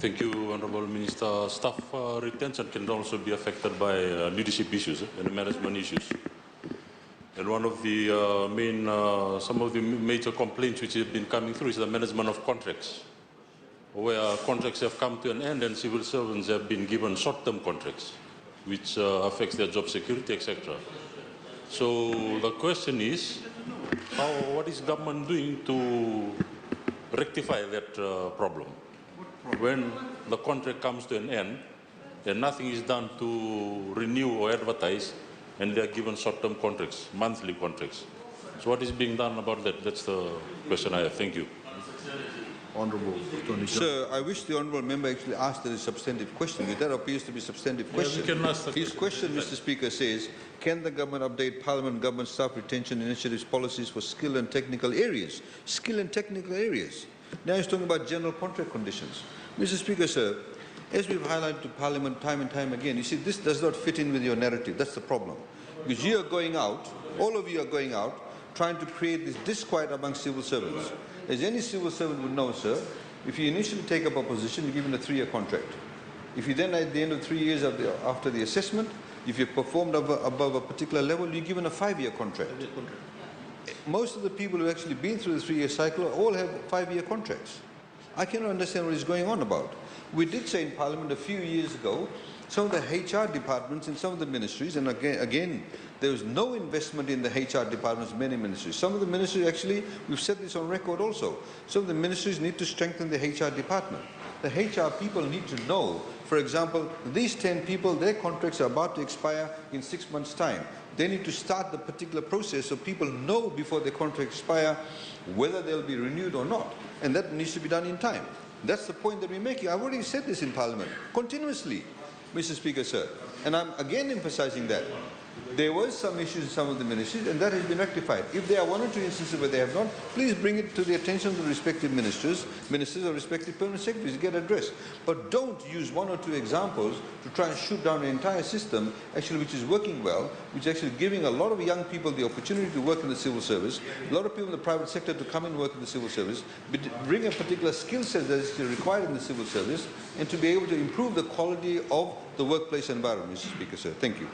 Thank you, Honourable Minister. Staff retention can also be affected by leadership issues and management issues. And one of the some of the major complaints which have been coming through is the management of contracts, where contracts have come to an end and civil servants have been given short-term contracts, which affects their job security, etc. So the question is, what is government doing to rectify that problem? When the contract comes to an end and nothing is done to renew or advertise, and they are given short-term contracts, monthly contracts. So what is being done about that? That's the question I have. Thank you. Honourable Tony. Sir, I wish the honourable member actually asked a substantive question. That appears to be a substantive question. Yeah, we can ask the His question, Mr. Speaker, says, can the government update Parliament government staff retention initiatives policies for skill and technical areas? Skill and technical areas. Now he's talking about general contract conditions. Mr. Speaker, sir, as we've highlighted to Parliament time and time again, you see, this does not fit in with your narrative. That's the problem. Because you are going out, all of you are going out, trying to create this disquiet among civil servants. As any civil servant would know, sir, if you initially take up a position, you're given a 3-year contract. If you then, at the end of 3 years after the assessment, if you've performed above a particular level, you're given a 5-year contract. Most of the people who have actually been through the 3-year cycle all have 5-year contracts. I cannot understand what is going on about. We did say in Parliament a few years ago, some of the HR departments in some of the ministries, and again there was no investment in the HR departments in many ministries. Some of the ministries, actually, we've said this on record also, some of the ministries need to strengthen the HR department. The HR people need to know, for example, these 10 people, their contracts are about to expire in 6 months' time. They need to start the particular process so people know before their contract expire whether they'll be renewed or not. And that needs to be done in time. That's the point that we're making. I've already said this in Parliament, continuously, Mr. Speaker, sir. And I'm again emphasizing that. There was some issues in some of the ministries, and that has been rectified. If there are 1 or 2 instances where they have not, please bring it to the attention of the respective ministers or respective permanent secretaries to get addressed. But don't use 1 or 2 examples to try and shoot down an entire system, actually, which is working well, which is actually giving a lot of young people the opportunity to work in the civil service, a lot of people in the private sector to come and work in the civil service, bring a particular skill set that is required in the civil service, and to be able to improve the quality of the workplace environment, Mr. Speaker, sir. Thank you.